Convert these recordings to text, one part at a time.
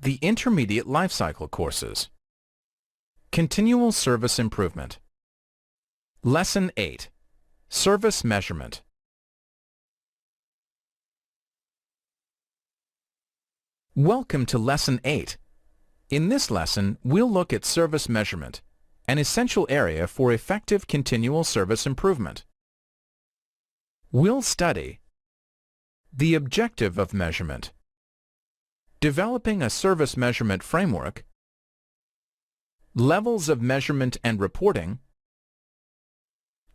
The Intermediate Lifecycle Courses. Continual Service Improvement. Lesson 8. Service Measurement. Welcome to Lesson 8. In this lesson, we'll look at service measurement, an essential area for effective continual service improvement. We'll study the objective of measurement, developing a service measurement framework, levels of measurement and reporting,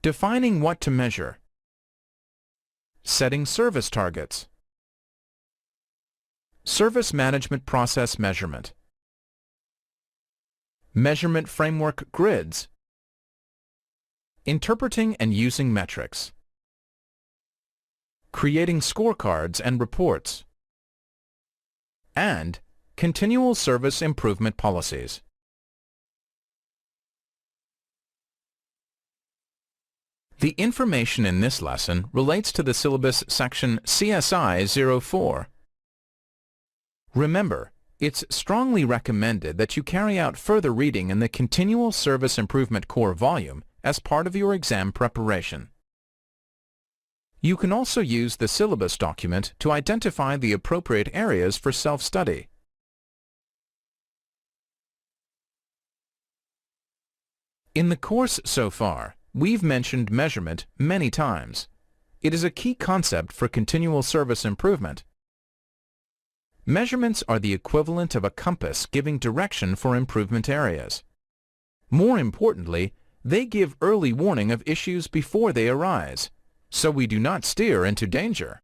defining what to measure, setting service targets, service management process measurement, measurement framework grids, interpreting and using metrics, creating scorecards and reports, and continual service improvement policies. The information in this lesson relates to the syllabus section CSI 04. Remember, it's strongly recommended that you carry out further reading in the Continual Service Improvement Core volume as part of your exam preparation. You can also use the syllabus document to identify the appropriate areas for self-study. In the course so far, we've mentioned measurement many times. It is a key concept for continual service improvement. Measurements are the equivalent of a compass giving direction for improvement areas. More importantly, they give early warning of issues before they arise, so we do not steer into danger.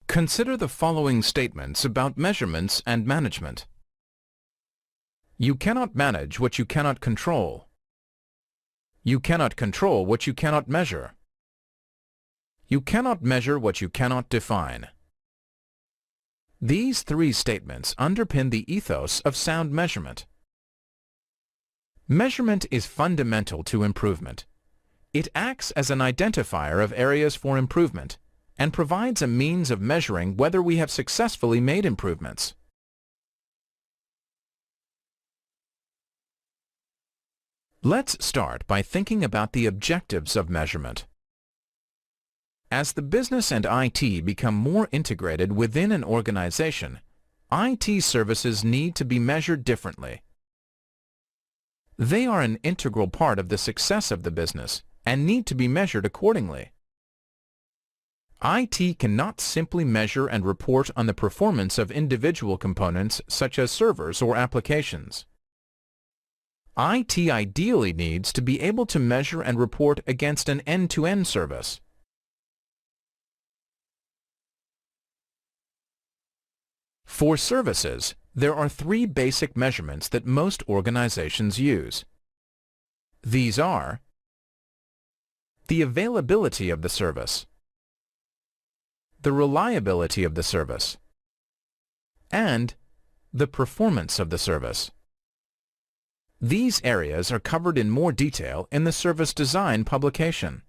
Consider the following statements about measurements and management. You cannot manage what you cannot control. You cannot control what you cannot measure. You cannot measure what you cannot define. These three statements underpin the ethos of sound measurement. Measurement is fundamental to improvement. It acts as an identifier of areas for improvement and provides a means of measuring whether we have successfully made improvements. Let's start by thinking about the objectives of measurement. As the business and IT become more integrated within an organization, IT services need to be measured differently. They are an integral part of the success of the business and need to be measured accordingly. IT cannot simply measure and report on the performance of individual components such as servers or applications. IT ideally needs to be able to measure and report against an end-to-end service. For services, there are three basic measurements that most organizations use. These are the availability of the service, the reliability of the service, and the performance of the service. These areas are covered in more detail in the Service Design publication.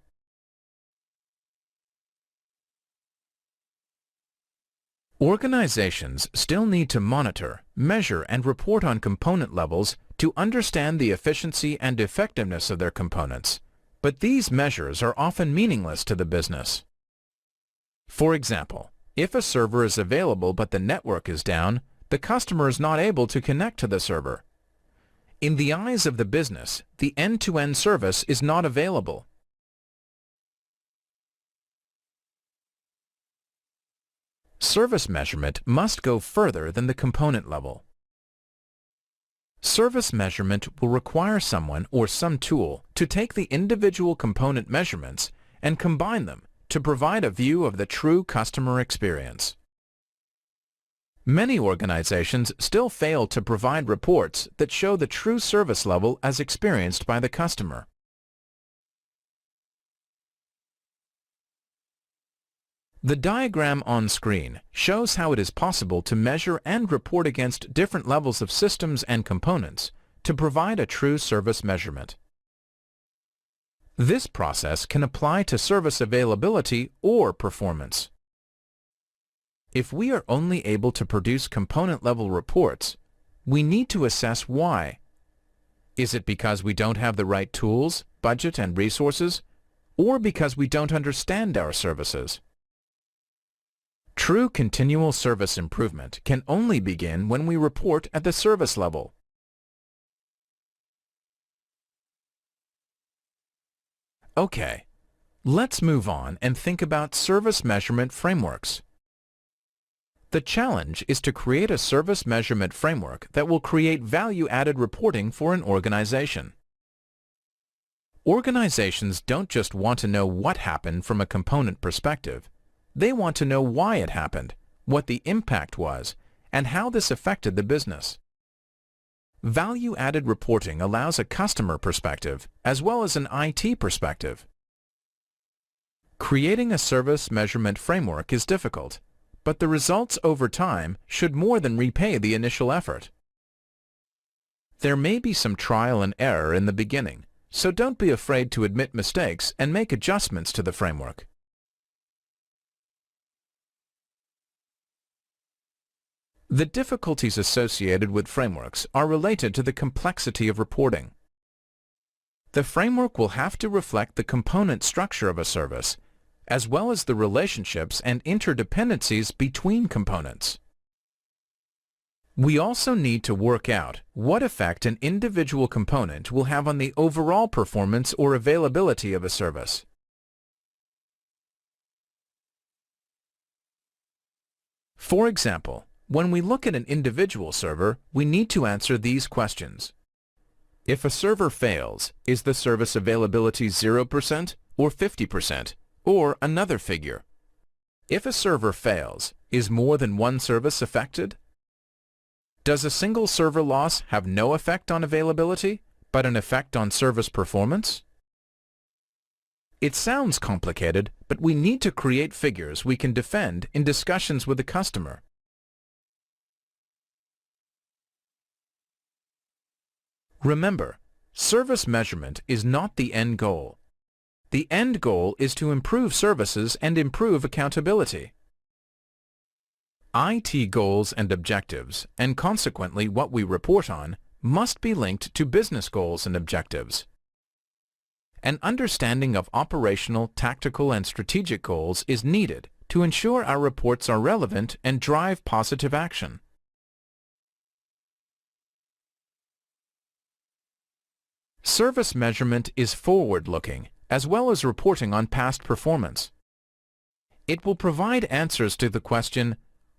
Organizations still need to monitor, measure, and report on component levels to understand the efficiency and effectiveness of their components, but these measures are often meaningless to the business. For example, if a server is available but the network is down, the customer is not able to connect to the server. In the eyes of the business, the end-to-end service is not available. Service measurement must go further than the component level. Service measurement will require someone or some tool to take the individual component measurements and combine them to provide a view of the true customer experience. Many organizations still fail to provide reports that show the true service level as experienced by the customer. The diagram on screen shows how it is possible to measure and report against different levels of systems and components to provide a true service measurement. This process can apply to service availability or performance. If we are only able to produce component-level reports, we need to assess why. Is it because we don't have the right tools, budget, and resources, or because we don't understand our services? True continual service improvement can only begin when we report at the service level. Okay, let's move on and think about service measurement frameworks. The challenge is to create a service measurement framework that will create value-added reporting for an organization. Organizations don't just want to know what happened from a component perspective. They want to know why it happened, what the impact was, and how this affected the business. Value-added reporting allows a customer perspective as well as an IT perspective. Creating a service measurement framework is difficult, but the results over time should more than repay the initial effort. There may be some trial and error in the beginning, so don't be afraid to admit mistakes and make adjustments to the framework. The difficulties associated with frameworks are related to the complexity of reporting. The framework will have to reflect the component structure of a service, as well as the relationships and interdependencies between components. We also need to work out what effect an individual component will have on the overall performance or availability of a service. For example, when we look at an individual server, we need to answer these questions. If a server fails, is the service availability 0% or 50%, or another figure? If a server fails, is more than one service affected? Does a single server loss have no effect on availability, but an effect on service performance? It sounds complicated, but we need to create figures we can defend in discussions with the customer. Remember, service measurement is not the end goal. The end goal is to improve services and improve accountability. IT goals and objectives, and consequently what we report on, must be linked to business goals and objectives. An understanding of operational, tactical, and strategic goals is needed to ensure our reports are relevant and drive positive action. Service measurement is forward-looking, as well as reporting on past performance. It will provide answers to the question,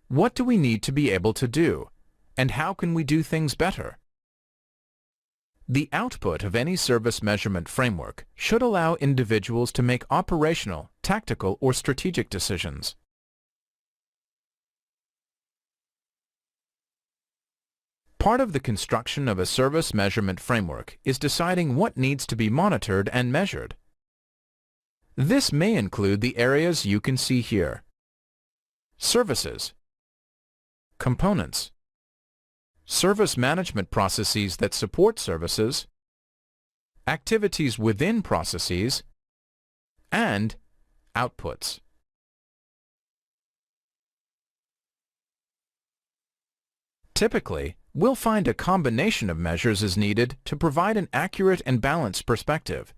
what do we need to be able to do, and how can we do things better? The output of any service measurement framework should allow individuals to make operational, tactical, or strategic decisions. Part of the construction of a service measurement framework is deciding what needs to be monitored and measured. This may include the areas you can see here: services, components, service management processes that support services, activities within processes, and outputs. Typically, we'll find a combination of measures is needed to provide an accurate and balanced perspective.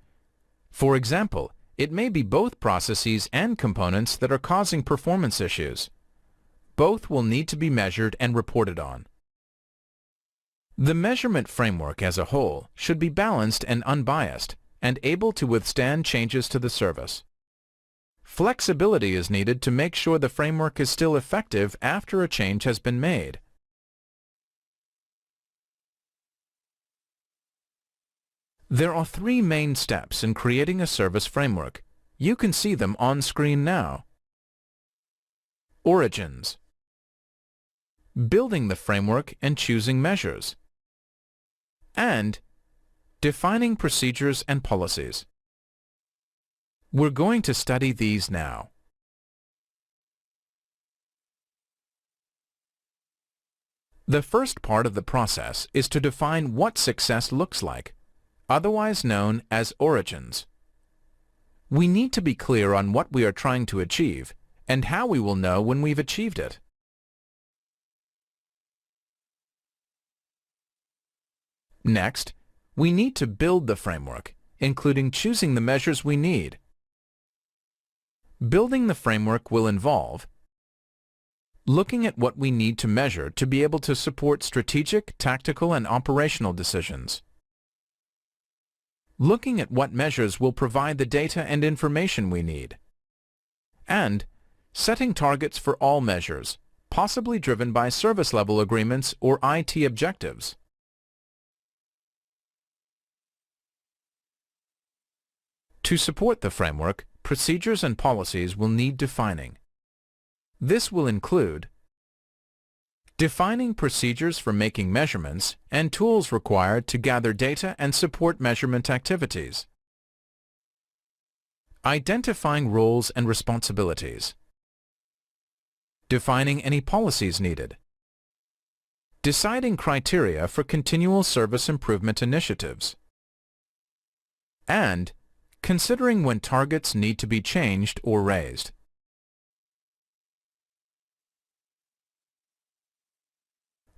For example, it may be both processes and components that are causing performance issues. Both will need to be measured and reported on. The measurement framework as a whole should be balanced and unbiased, and able to withstand changes to the service. Flexibility is needed to make sure the framework is still effective after a change has been made. There are three main steps in creating a service framework. You can see them on screen now. Origins. Building the framework and choosing measures. And defining procedures and policies. We're going to study these now. The first part of the process is to define what success looks like, otherwise known as origins. We need to be clear on what we are trying to achieve and how we will know when we've achieved it. Next, we need to build the framework, including choosing the measures we need. Building the framework will involve looking at what we need to measure to be able to support strategic, tactical, and operational decisions. Looking at what measures will provide the data and information we need. And setting targets for all measures, possibly driven by service level agreements or IT objectives. To support the framework, procedures and policies will need defining. This will include defining procedures for making measurements and tools required to gather data and support measurement activities. Identifying roles and responsibilities. Defining any policies needed. Deciding criteria for continual service improvement initiatives. And considering when targets need to be changed or raised.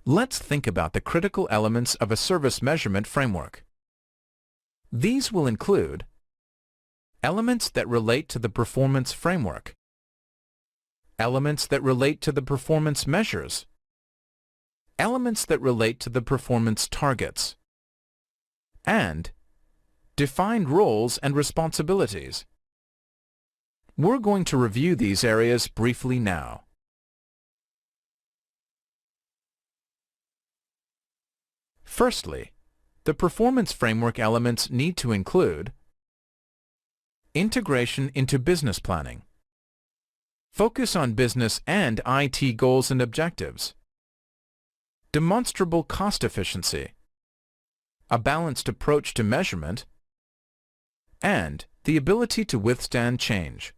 Let's think about the critical elements of a service measurement framework. These will include elements that relate to the performance framework, elements that relate to the performance measures, elements that relate to the performance targets, and defined roles and responsibilities. We're going to review these areas briefly now. Firstly, the performance framework elements need to include integration into business planning, focus on business and IT goals and objectives, demonstrable cost efficiency, a balanced approach to measurement, and the ability to withstand change.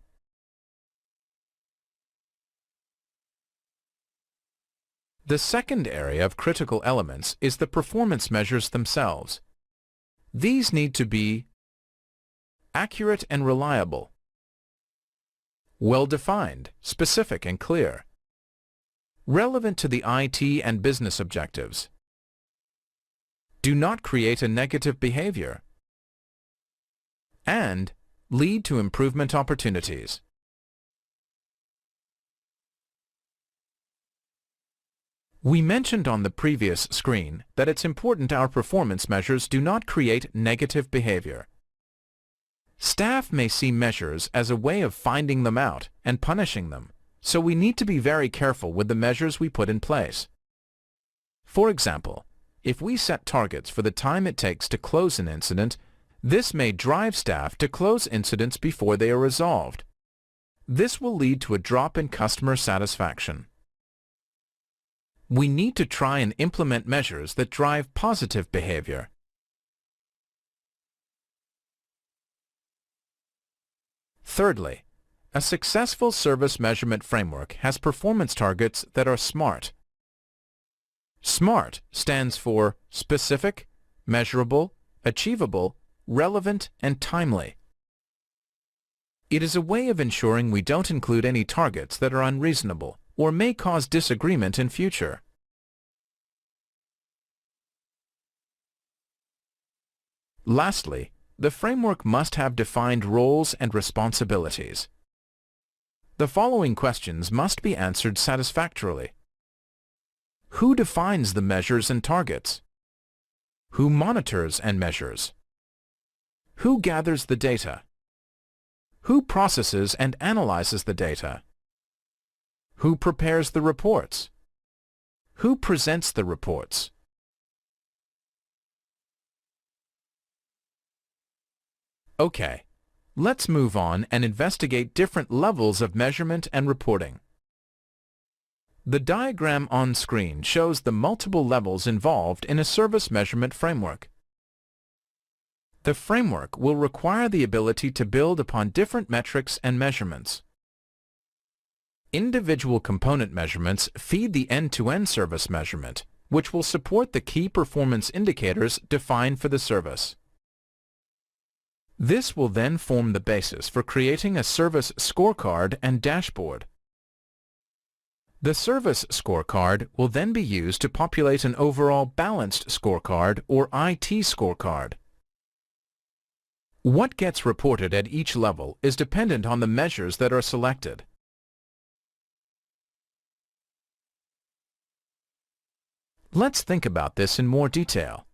The second area of critical elements is the performance measures themselves. These need to be accurate and reliable, well-defined, specific and clear, relevant to the IT and business objectives, do not create a negative behavior, and lead to improvement opportunities. We mentioned on the previous screen that it's important our performance measures do not create negative behavior. Staff may see measures as a way of finding them out and punishing them, so we need to be very careful with the measures we put in place. For example, if we set targets for the time it takes to close an incident, this may drive staff to close incidents before they are resolved. This will lead to a drop in customer satisfaction. We need to try and implement measures that drive positive behavior. Thirdly, a successful service measurement framework has performance targets that are SMART. SMART stands for specific, measurable, achievable, relevant, and timely. It is a way of ensuring we don't include any targets that are unreasonable or may cause disagreement in future. Lastly, the framework must have defined roles and responsibilities. The following questions must be answered satisfactorily. Who defines the measures and targets? Who monitors and measures? Who gathers the data? Who processes and analyzes the data? Who prepares the reports? Who presents the reports? Okay, let's move on and investigate different levels of measurement and reporting. The diagram on screen shows the multiple levels involved in a service measurement framework. The framework will require the ability to build upon different metrics and measurements. Individual component measurements feed the end-to-end service measurement, which will support the key performance indicators defined for the service. This will then form the basis for creating a service scorecard and dashboard. The service scorecard will then be used to populate an overall balanced scorecard or IT scorecard. What gets reported at each level is dependent on the measures that are selected. Let's think about this in more detail.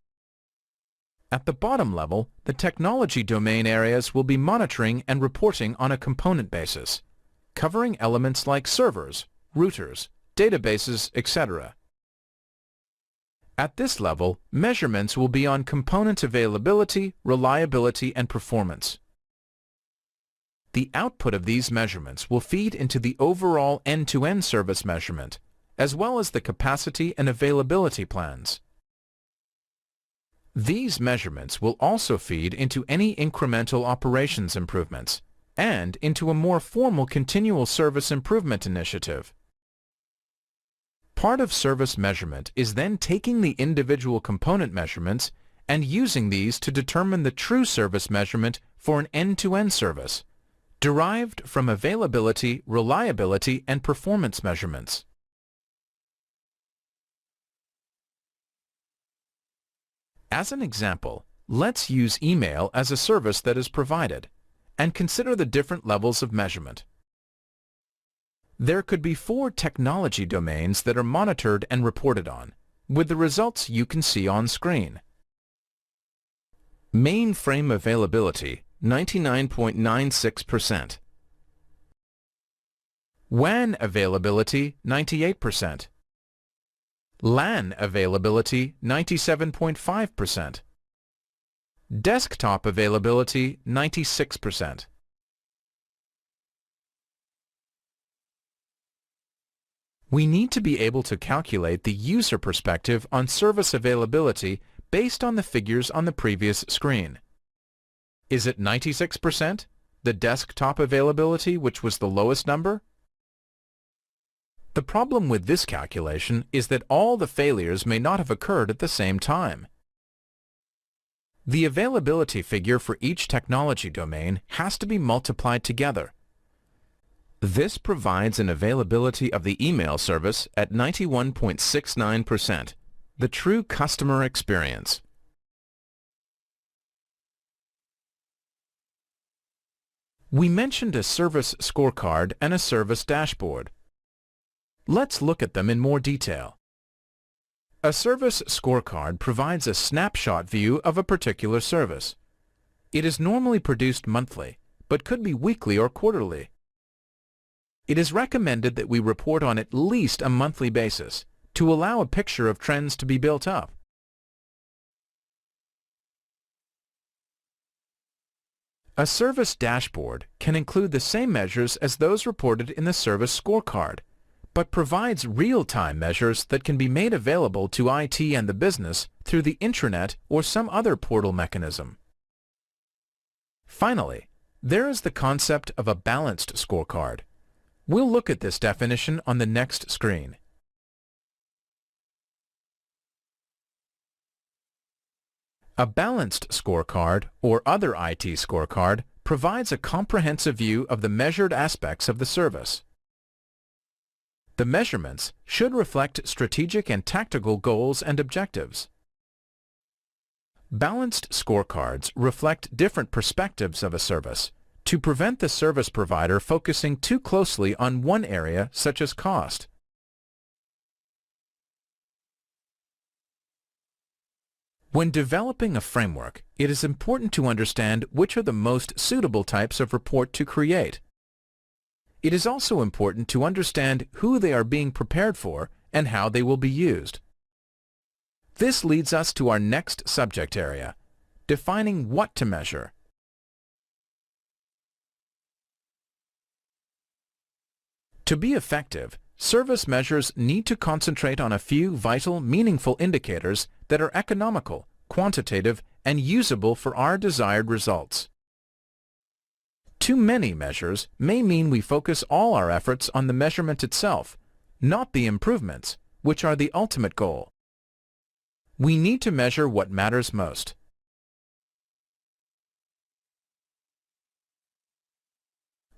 At the bottom level, the technology domain areas will be monitoring and reporting on a component basis, covering elements like servers, routers, databases, etc. At this level, measurements will be on component availability, reliability, and performance. The output of these measurements will feed into the overall end-to-end service measurement, as well as the capacity and availability plans. These measurements will also feed into any incremental operations improvements and into a more formal continual service improvement initiative. Part of service measurement is then taking the individual component measurements and using these to determine the true service measurement for an end-to-end service, derived from availability, reliability, and performance measurements. As an example, let's use email as a service that is provided, and consider the different levels of measurement. There could be 4 technology domains that are monitored and reported on, with the results you can see on screen. Mainframe availability, 99.96%. WAN availability, 98%. LAN availability, 97.5%. Desktop availability, 96%. We need to be able to calculate the user perspective on service availability based on the figures on the previous screen. Is it 96%, the desktop availability, which was the lowest number? The problem with this calculation is that all the failures may not have occurred at the same time. The availability figure for each technology domain has to be multiplied together. This provides an availability of the email service at 91.69%, the true customer experience. We mentioned a service scorecard and a service dashboard. Let's look at them in more detail. A service scorecard provides a snapshot view of a particular service. It is normally produced monthly, but could be weekly or quarterly. It is recommended that we report on at least a monthly basis to allow a picture of trends to be built up. A service dashboard can include the same measures as those reported in the service scorecard, but provides real-time measures that can be made available to IT and the business through the intranet or some other portal mechanism. Finally, there is the concept of a balanced scorecard. We'll look at this definition on the next screen. A balanced scorecard, or other IT scorecard, provides a comprehensive view of the measured aspects of the service. The measurements should reflect strategic and tactical goals and objectives. Balanced scorecards reflect different perspectives of a service to prevent the service provider focusing too closely on one area, such as cost. When developing a framework, it is important to understand which are the most suitable types of report to create. It is also important to understand who they are being prepared for and how they will be used. This leads us to our next subject area, defining what to measure. To be effective, service measures need to concentrate on a few vital, meaningful indicators that are economical, quantitative, and usable for our desired results. Too many measures may mean we focus all our efforts on the measurement itself, not the improvements, which are the ultimate goal. We need to measure what matters most.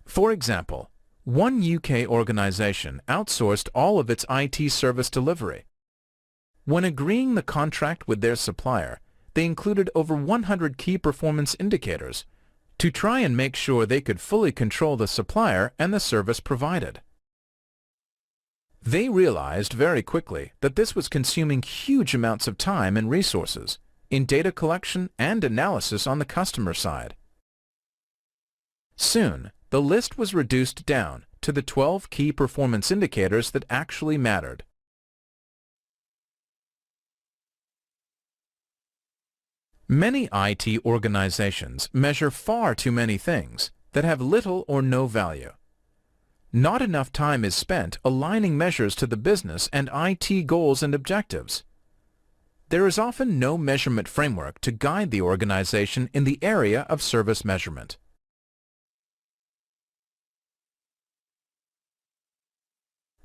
For example, One UK organization outsourced all of its IT service delivery. When agreeing the contract with their supplier, they included over 100 key performance indicators to try and make sure they could fully control the supplier and the service provided. They realized very quickly that this was consuming huge amounts of time and resources in data collection and analysis on the customer side. Soon, the list was reduced down to the 12 key performance indicators that actually mattered. Many IT organizations measure far too many things that have little or no value. Not enough time is spent aligning measures to the business and IT goals and objectives. There is often no measurement framework to guide the organization in the area of service measurement.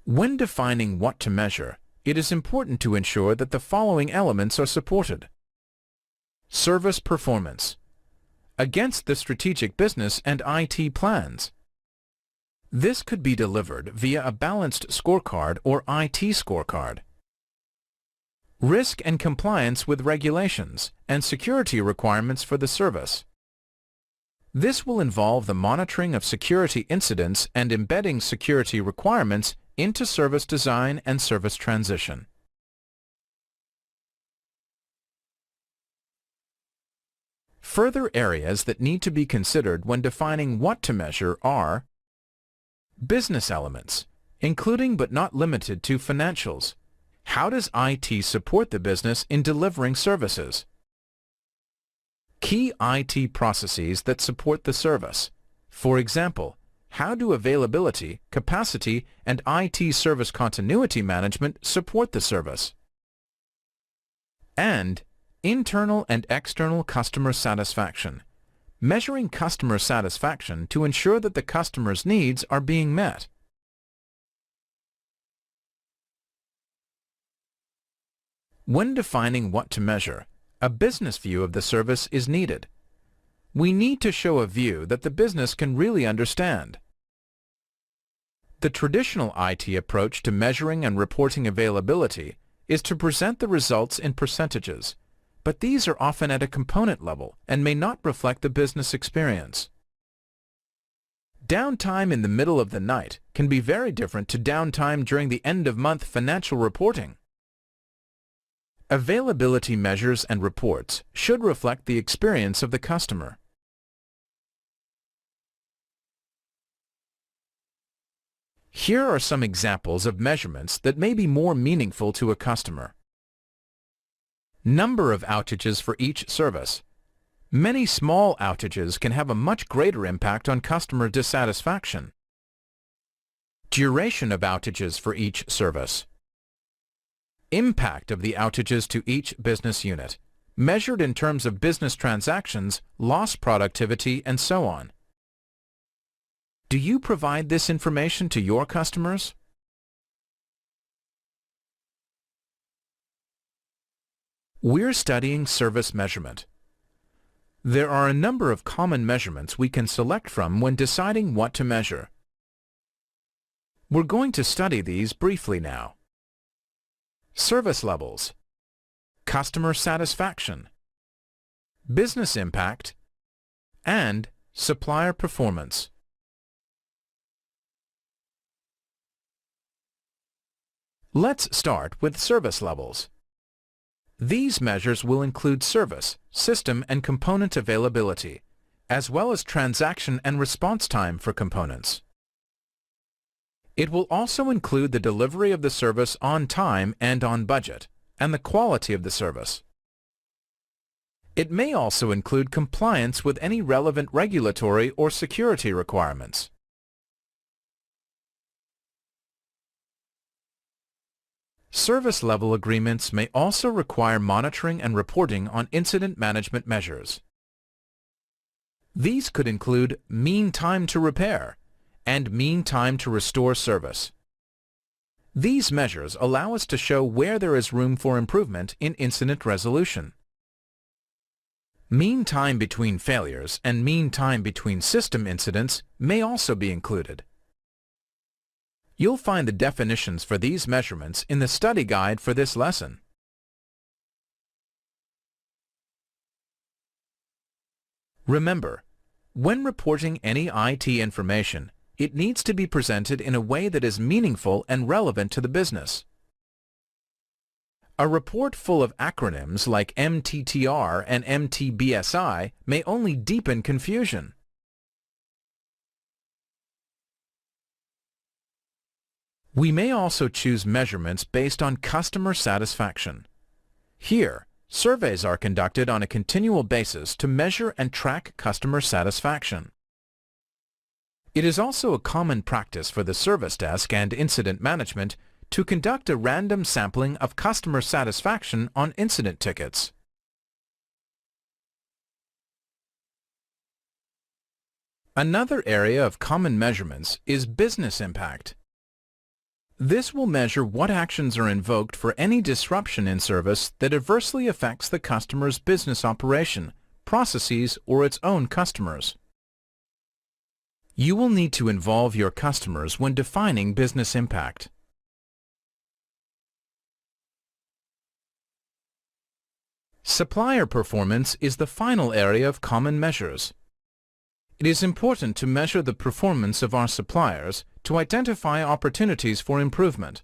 When defining what to measure, it is important to ensure that the following elements are supported. Service performance against the strategic business and IT plans. This could be delivered via a balanced scorecard or IT scorecard. Risk and compliance with regulations and security requirements for the service. This will involve the monitoring of security incidents and embedding security requirements into service design and service transition. Further areas that need to be considered when defining what to measure are business elements, including but not limited to financials. How does IT support the business in delivering services? Key IT processes that support the service. For example, how do availability, capacity, and IT service continuity management support the service? And internal and external customer satisfaction. Measuring customer satisfaction to ensure that the customer's needs are being met. When defining what to measure, a business view of the service is needed. We need to show a view that the business can really understand. The traditional IT approach to measuring and reporting availability is to present the results in percentages, but these are often at a component level and may not reflect the business experience. Downtime in the middle of the night can be very different to downtime during the end-of-month financial reporting. Availability measures and reports should reflect the experience of the customer. Here are some examples of measurements that may be more meaningful to a customer. Number of outages for each service. Many small outages can have a much greater impact on customer dissatisfaction. Duration of outages for each service. Impact of the outages to each business unit, measured in terms of business transactions, lost productivity, and so on. Do you provide this information to your customers? We're studying service measurement. There are a number of common measurements we can select from when deciding what to measure. We're going to study these briefly now. Service levels, customer satisfaction, business impact, and supplier performance. Let's start with service levels. These measures will include service, system, and component availability, as well as transaction and response time for components. It will also include the delivery of the service on time and on budget, and the quality of the service. It may also include compliance with any relevant regulatory or security requirements. Service level agreements may also require monitoring and reporting on incident management measures. These could include mean time to repair and mean time to restore service. These measures allow us to show where there is room for improvement in incident resolution. Mean time between failures and mean time between system incidents may also be included. You'll find the definitions for these measurements in the study guide for this lesson. Remember, when reporting any IT information, it needs to be presented in a way that is meaningful and relevant to the business. A report full of acronyms like MTTR and MTBSI may only deepen confusion. We may also choose measurements based on customer satisfaction. Here, surveys are conducted on a continual basis to measure and track customer satisfaction. It is also a common practice for the service desk and incident management to conduct a random sampling of customer satisfaction on incident tickets. Another area of common measurements is business impact. This will measure what actions are invoked for any disruption in service that adversely affects the customer's business operation, processes, or its own customers. You will need to involve your customers when defining business impact. Supplier performance is the final area of common measures. It is important to measure the performance of our suppliers to identify opportunities for improvement.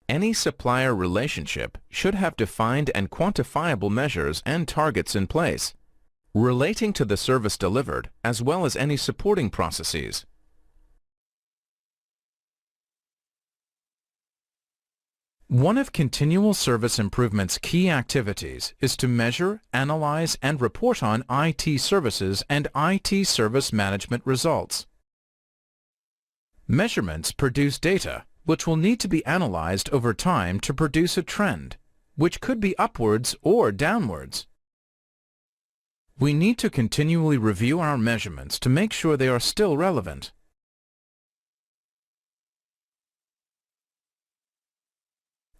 Any supplier relationship should have defined and quantifiable measures and targets in place, relating to the service delivered as well as any supporting processes. One of continual service improvement's key activities is to measure, analyze, and report on IT services and IT service management results. Measurements produce data, which will need to be analyzed over time to produce a trend, which could be upwards or downwards. We need to continually review our measurements to make sure they are still relevant.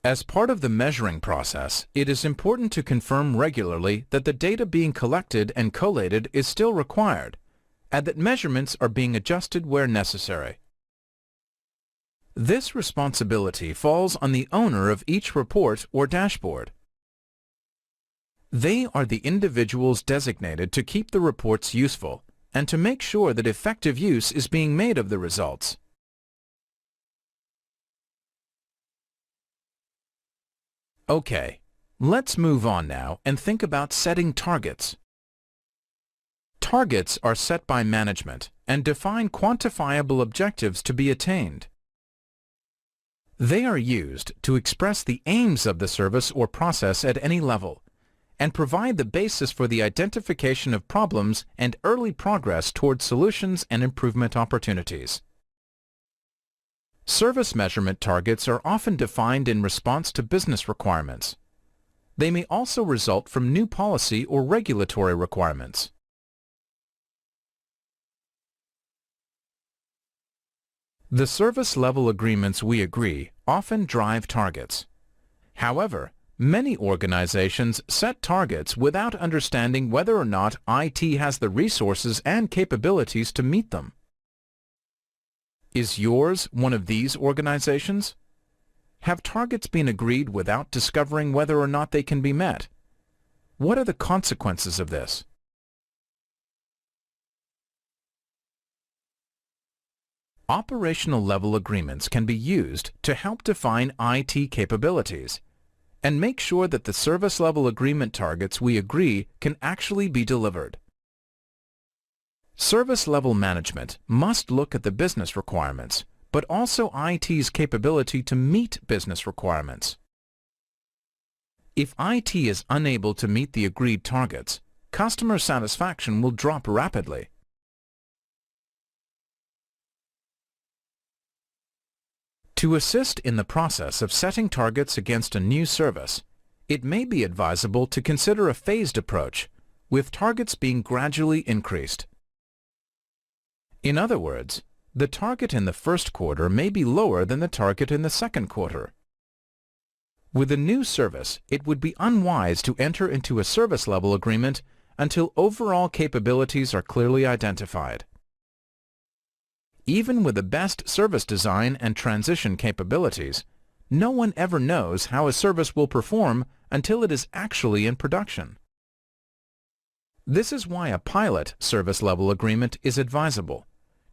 As part of the measuring process, it is important to confirm regularly that the data being collected and collated is still required, and that measurements are being adjusted where necessary. This responsibility falls on the owner of each report or dashboard. They are the individuals designated to keep the reports useful and to make sure that effective use is being made of the results. Okay, let's move on now and think about setting targets. Targets are set by management and define quantifiable objectives to be attained. They are used to express the aims of the service or process at any level and provide the basis for the identification of problems and early progress towards solutions and improvement opportunities. Service measurement targets are often defined in response to business requirements. They may also result from new policy or regulatory requirements. The service level agreements we agree often drive targets. However, many organizations set targets without understanding whether or not IT has the resources and capabilities to meet them. Is yours one of these organizations? Have targets been agreed without discovering whether or not they can be met? What are the consequences of this? Operational level agreements can be used to help define IT capabilities and make sure that the service level agreement targets we agree can actually be delivered. Service level management must look at the business requirements, but also IT's capability to meet business requirements. If IT is unable to meet the agreed targets, customer satisfaction will drop rapidly. To assist in the process of setting targets against a new service, it may be advisable to consider a phased approach, with targets being gradually increased. In other words, the target in the first quarter may be lower than the target in the second quarter. With a new service, it would be unwise to enter into a service level agreement until overall capabilities are clearly identified. Even with the best service design and transition capabilities, no one ever knows how a service will perform until it is actually in production. This is why a pilot service level agreement is advisable,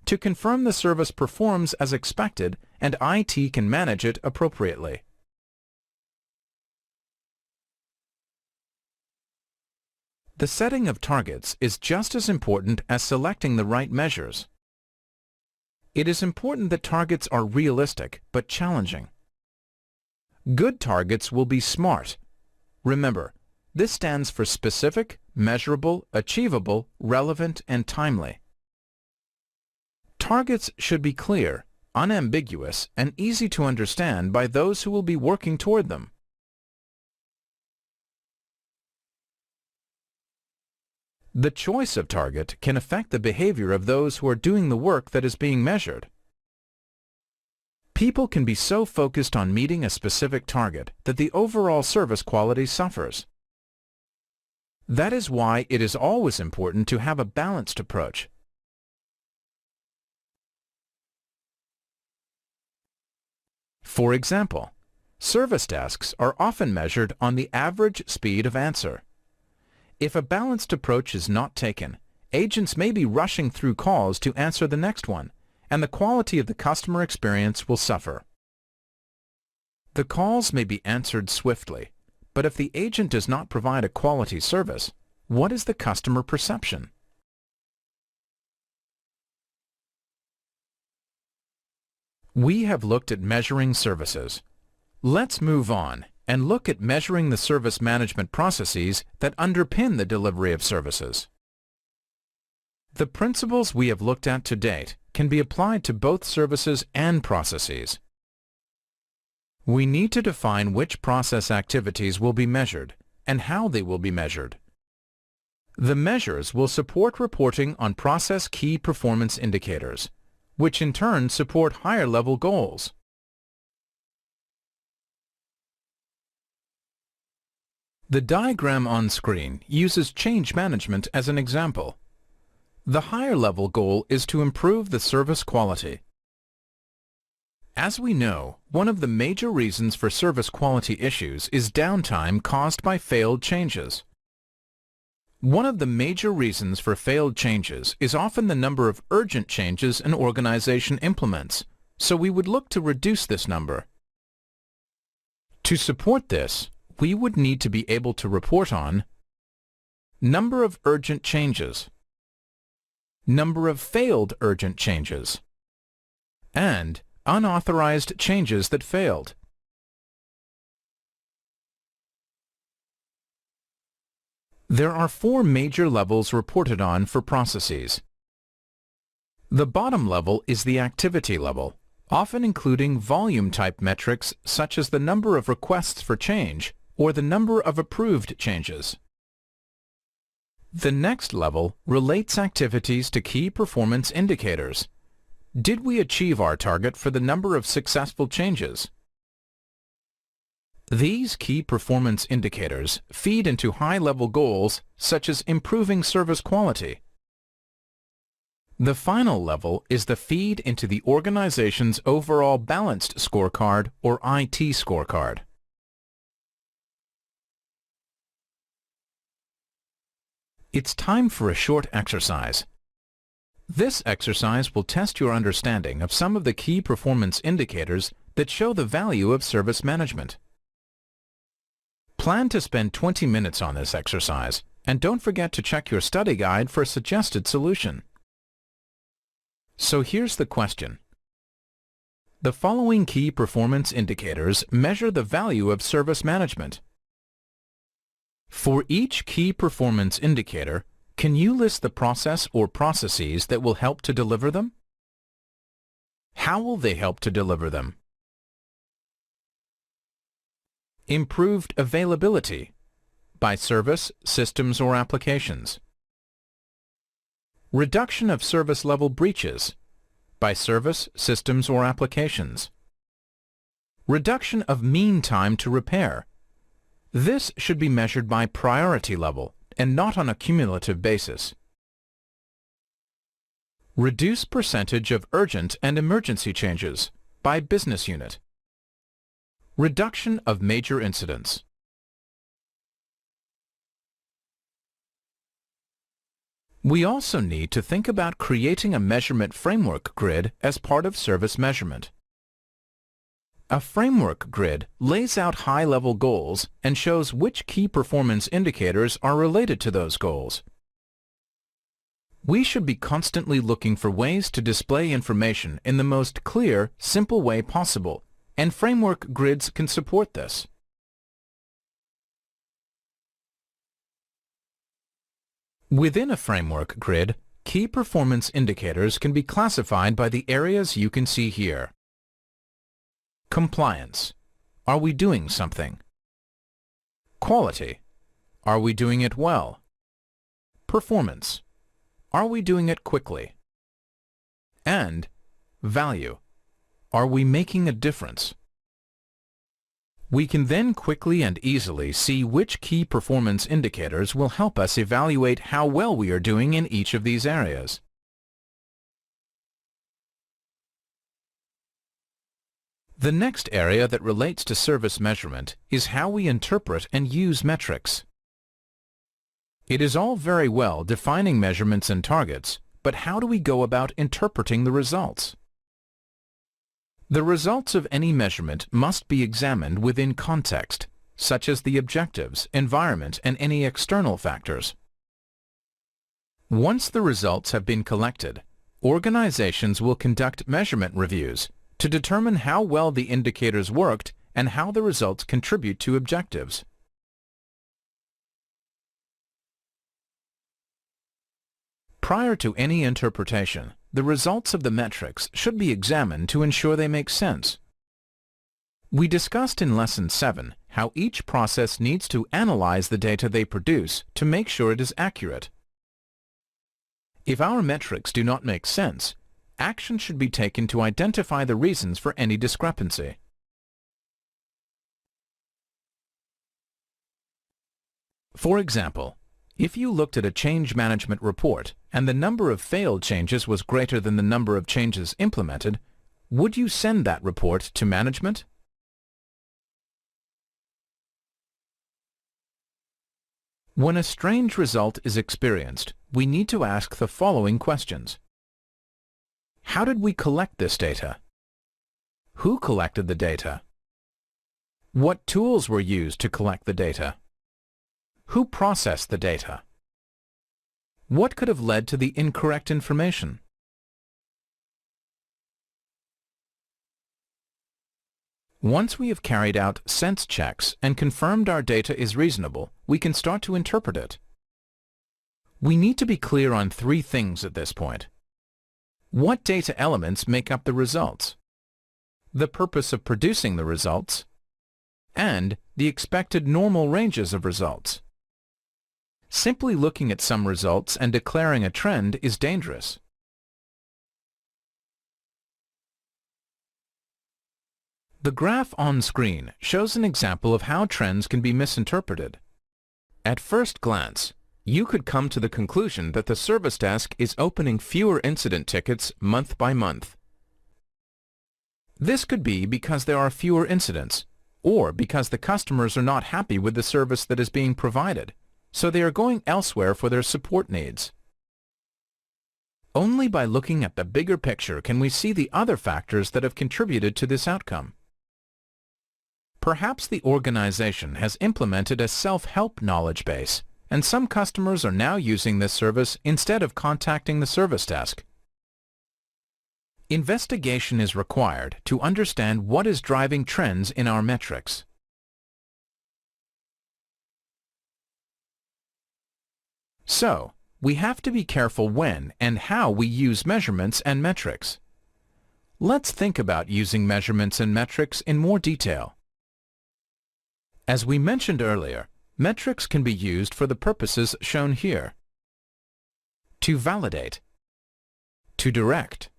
to confirm the service performs as expected and IT can manage it appropriately. The setting of targets is just as important as selecting the right measures. It is important that targets are realistic but challenging. Good targets will be SMART. Remember, this stands for specific, measurable, achievable, relevant, and timely. Targets should be clear, unambiguous, and easy to understand by those who will be working toward them. The choice of target can affect the behavior of those who are doing the work that is being measured. People can be so focused on meeting a specific target that the overall service quality suffers. That is why it is always important to have a balanced approach. For example, service desks are often measured on the average speed of answer. If a balanced approach is not taken, agents may be rushing through calls to answer the next one, and the quality of the customer experience will suffer. The calls may be answered swiftly, but if the agent does not provide a quality service, what is the customer perception? We have looked at measuring services. Let's move on and look at measuring the service management processes that underpin the delivery of services. The principles we have looked at to date can be applied to both services and processes. We need to define which process activities will be measured and how they will be measured. The measures will support reporting on process key performance indicators, which in turn support higher-level goals. The diagram on screen uses change management as an example. The higher-level goal is to improve the service quality. As we know, one of the major reasons for service quality issues is downtime caused by failed changes. One of the major reasons for failed changes is often the number of urgent changes an organization implements, so we would look to reduce this number. To support this, we would need to be able to report on number of urgent changes, number of failed urgent changes, and unauthorized changes that failed. There are 4 major levels reported on for processes. The bottom level is the activity level, often including volume-type metrics such as the number of requests for change or the number of approved changes. The next level relates activities to key performance indicators. Did we achieve our target for the number of successful changes? These key performance indicators feed into high-level goals such as improving service quality. The final level is the feed into the organization's overall balanced scorecard or IT scorecard. It's time for a short exercise. This exercise will test your understanding of some of the key performance indicators that show the value of service management. Plan to spend 20 minutes on this exercise, and don't forget to check your study guide for a suggested solution. So here's the question. The following key performance indicators measure the value of service management. For each key performance indicator, can you list the process or processes that will help to deliver them? How will they help to deliver them? Improved availability by service, systems, or applications. Reduction of service level breaches by service, systems, or applications. Reduction of mean time to repair. This should be measured by priority level and not on a cumulative basis. Reduce percentage of urgent and emergency changes by business unit. Reduction of major incidents. We also need to think about creating a measurement framework grid as part of service measurement. A framework grid lays out high-level goals and shows which key performance indicators are related to those goals. We should be constantly looking for ways to display information in the most clear, simple way possible, and framework grids can support this. Within a framework grid, key performance indicators can be classified by the areas you can see here. Compliance. Are we doing something? Quality. Are we doing it well? Performance. Are we doing it quickly? And value. Are we making a difference? We can then quickly and easily see which key performance indicators will help us evaluate how well we are doing in each of these areas. The next area that relates to service measurement is how we interpret and use metrics. It is all very well defining measurements and targets, but how do we go about interpreting the results? The results of any measurement must be examined within context, such as the objectives, environment, and any external factors. Once the results have been collected, organizations will conduct measurement reviews to determine how well the indicators worked and how the results contribute to objectives. Prior to any interpretation, the results of the metrics should be examined to ensure they make sense. We discussed in Lesson 7 how each process needs to analyze the data they produce to make sure it is accurate. If our metrics do not make sense, action should be taken to identify the reasons for any discrepancy. For example, if you looked at a change management report and the number of failed changes was greater than the number of changes implemented, would you send that report to management? When a strange result is experienced, we need to ask the following questions. How did we collect this data? Who collected the data? What tools were used to collect the data? Who processed the data? What could have led to the incorrect information? Once we have carried out sense checks and confirmed our data is reasonable, we can start to interpret it. We need to be clear on three things at this point. What data elements make up the results? The purpose of producing the results? And the expected normal ranges of results. Simply looking at some results and declaring a trend is dangerous. The graph on screen shows an example of how trends can be misinterpreted. At first glance, you could come to the conclusion that the service desk is opening fewer incident tickets month by month. This could be because there are fewer incidents, or because the customers are not happy with the service that is being provided, so they are going elsewhere for their support needs. Only by looking at the bigger picture can we see the other factors that have contributed to this outcome. Perhaps the organization has implemented a self-help knowledge base, and some customers are now using this service instead of contacting the service desk. Investigation is required to understand what is driving trends in our metrics. So, we have to be careful when and how we use measurements and metrics. Let's think about using measurements and metrics in more detail. As we mentioned earlier, metrics can be used for the purposes shown here. To validate, to direct,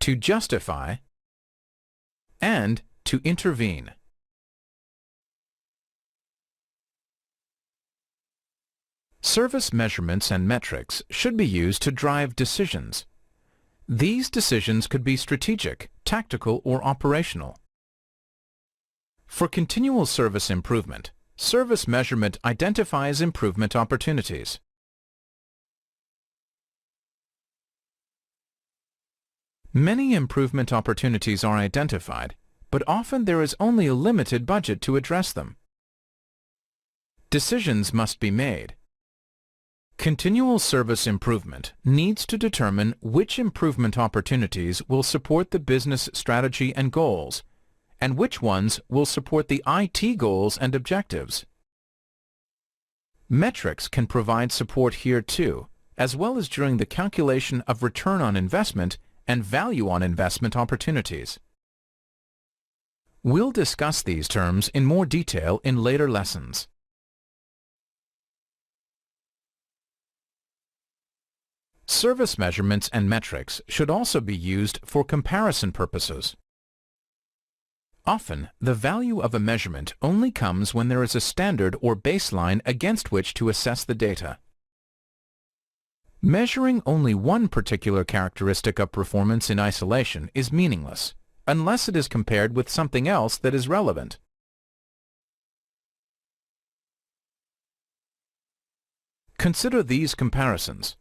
to justify, and to intervene. Service measurements and metrics should be used to drive decisions, These decisions could be strategic, tactical, or operational. For continual service improvement, service measurement identifies improvement opportunities. Many improvement opportunities are identified, but often there is only a limited budget to address them. Decisions must be made. Continual service improvement needs to determine which improvement opportunities will support the business strategy and goals, and which ones will support the IT goals and objectives. Metrics can provide support here too, as well as during the calculation of return on investment and value on investment opportunities. We'll discuss these terms in more detail in later lessons. Service measurements and metrics should also be used for comparison purposes. Often, the value of a measurement only comes when there is a standard or baseline against which to assess the data. Measuring only one particular characteristic of performance in isolation is meaningless, unless it is compared with something else that is relevant. Consider these comparisons.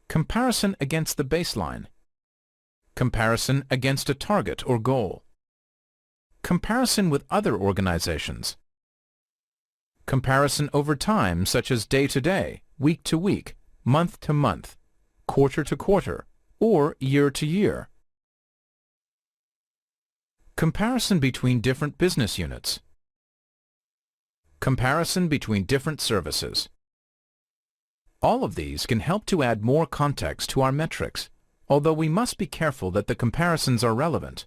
Comparison against the baseline. Comparison against a target or goal. Comparison with other organizations. Comparison over time, such as day to day, week to week, month to month, quarter to quarter, or year to year. Comparison between different business units. Comparison between different services. All of these can help to add more context to our metrics, although we must be careful that the comparisons are relevant.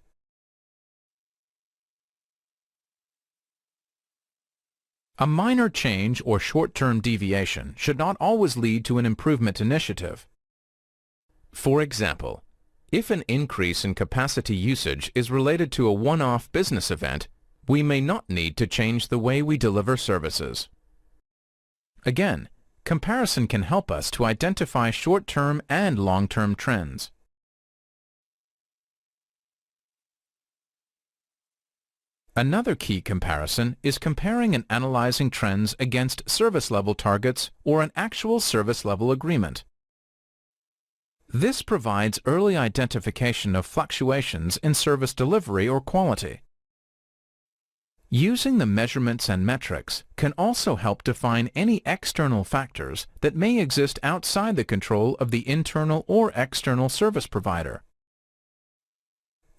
A minor change or short-term deviation should not always lead to an improvement initiative. For example, if an increase in capacity usage is related to a one-off business event, we may not need to change the way we deliver services. Again, comparison can help us to identify short-term and long-term trends. Another key comparison is comparing and analyzing trends against service level targets or an actual service level agreement. This provides early identification of fluctuations in service delivery or quality. Using the measurements and metrics can also help define any external factors that may exist outside the control of the internal or external service provider.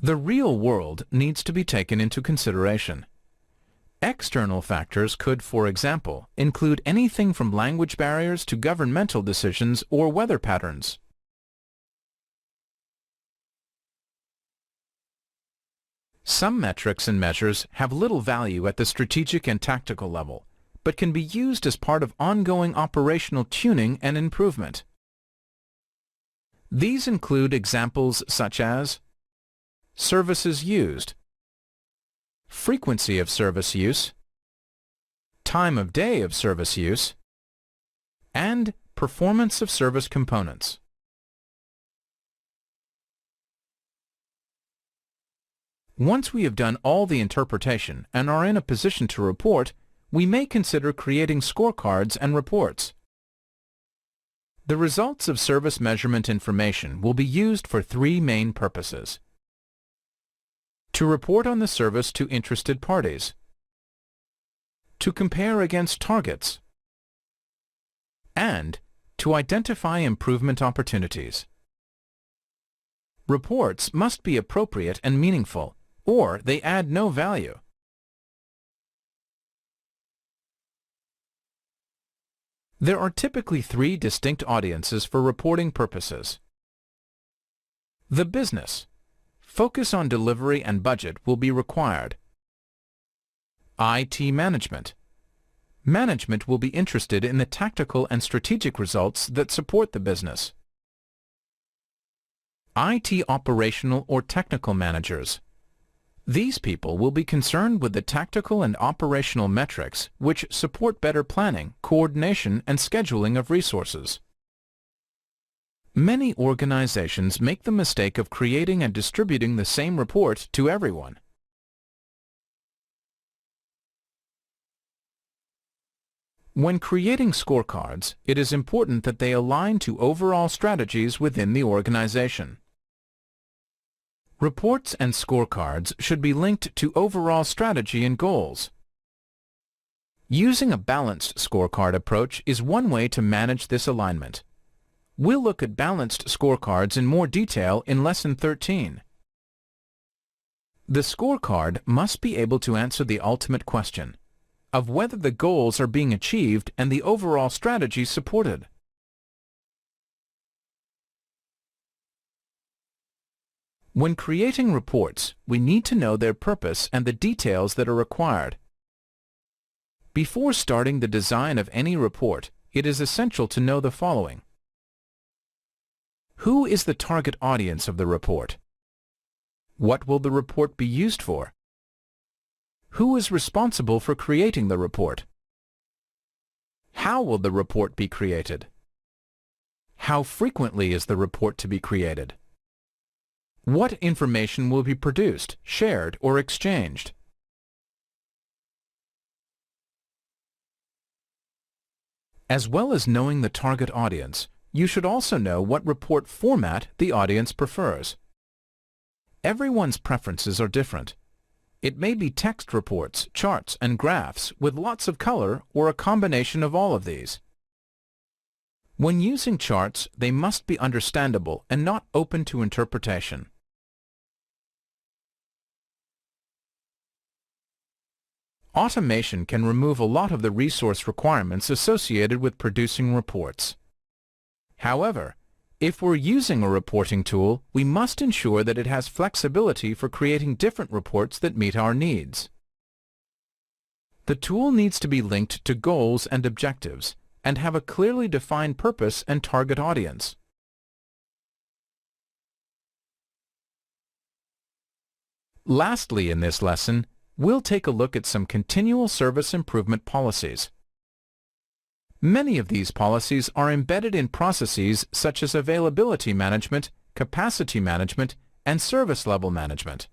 The real world needs to be taken into consideration. External factors could, for example, include anything from language barriers to governmental decisions or weather patterns. Some metrics and measures have little value at the strategic and tactical level, but can be used as part of ongoing operational tuning and improvement. These include examples such as services used, frequency of service use, time of day of service use, and performance of service components. Once we have done all the interpretation and are in a position to report, we may consider creating scorecards and reports. The results of service measurement information will be used for three main purposes: to report on the service to interested parties, to compare against targets, and to identify improvement opportunities. Reports must be appropriate and meaningful, or they add no value. There are typically three distinct audiences for reporting purposes. The business. Focus on delivery and budget will be required. IT management. Management will be interested in the tactical and strategic results that support the business. IT operational or technical managers. These people will be concerned with the tactical and operational metrics which support better planning, coordination, and scheduling of resources. Many organizations make the mistake of creating and distributing the same report to everyone. When creating scorecards, it is important that they align to overall strategies within the organization. Reports and scorecards should be linked to overall strategy and goals. Using a balanced scorecard approach is one way to manage this alignment. We'll look at balanced scorecards in more detail in Lesson 13. The scorecard must be able to answer the ultimate question of whether the goals are being achieved and the overall strategy supported. When creating reports, we need to know their purpose and the details that are required. Before starting the design of any report, it is essential to know the following. Who is the target audience of the report? What will the report be used for? Who is responsible for creating the report? How will the report be created? How frequently is the report to be created? What information will be produced, shared, or exchanged? As well as knowing the target audience, you should also know what report format the audience prefers. Everyone's preferences are different. It may be text reports, charts, and graphs with lots of color or a combination of all of these. When using charts, they must be understandable and not open to interpretation. Automation can remove a lot of the resource requirements associated with producing reports. However, if we're using a reporting tool, we must ensure that it has flexibility for creating different reports that meet our needs. The tool needs to be linked to goals and objectives and have a clearly defined purpose and target audience. Lastly, in this lesson, we'll take a look at some continual service improvement policies. Many of these policies are embedded in processes such as availability management, capacity management, and service level management.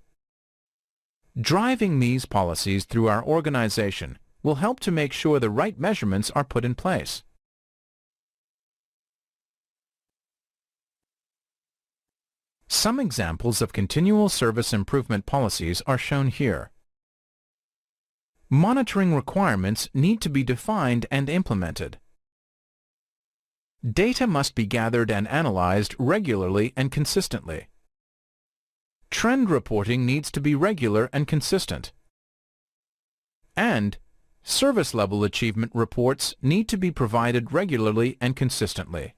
Driving these policies through our organization will help to make sure the right measurements are put in place. Some examples of continual service improvement policies are shown here. Monitoring requirements need to be defined and implemented. Data must be gathered and analyzed regularly and consistently. Trend reporting needs to be regular and consistent. And service level achievement reports need to be provided regularly and consistently.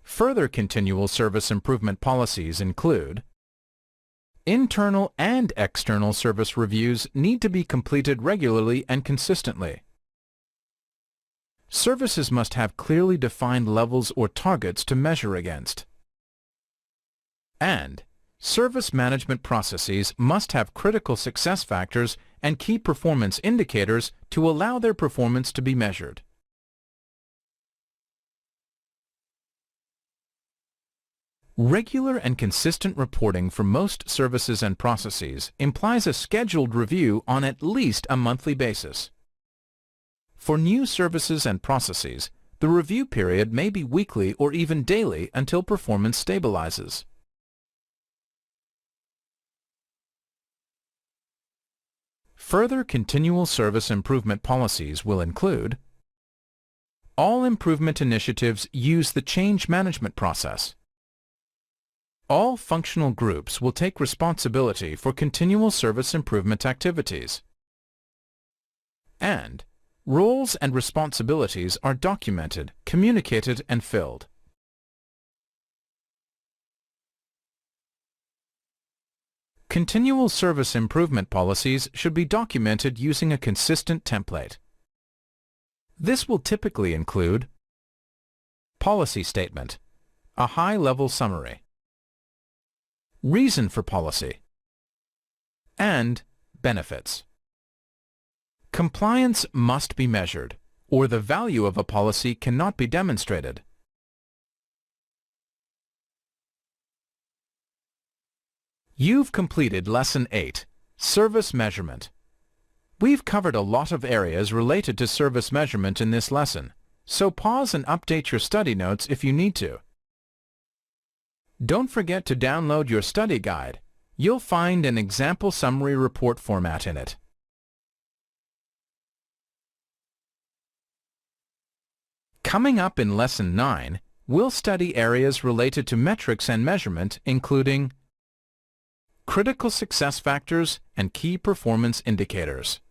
Further continual service improvement policies include: internal and external service reviews need to be completed regularly and consistently. Services must have clearly defined levels or targets to measure against. And service management processes must have critical success factors and key performance indicators to allow their performance to be measured. Regular and consistent reporting for most services and processes implies a scheduled review on at least a monthly basis. For new services and processes, the review period may be weekly or even daily until performance stabilizes. Further continual service improvement policies will include: all improvement initiatives use the change management process. All functional groups will take responsibility for continual service improvement activities. And roles and responsibilities are documented, communicated, and filled. Continual service improvement policies should be documented using a consistent template. This will typically include policy statement, a high-level summary, reason for policy, and benefits. Compliance must be measured. or the value of a policy cannot be demonstrated. You've completed Lesson 8, Service Measurement. We've covered a lot of areas related to service measurement in this lesson, so pause and update your study notes if you need to. Don't forget to download your study guide. You'll find an example summary report format in it. Coming up in Lesson 9, we'll study areas related to metrics and measurement, including critical success factors and key performance indicators.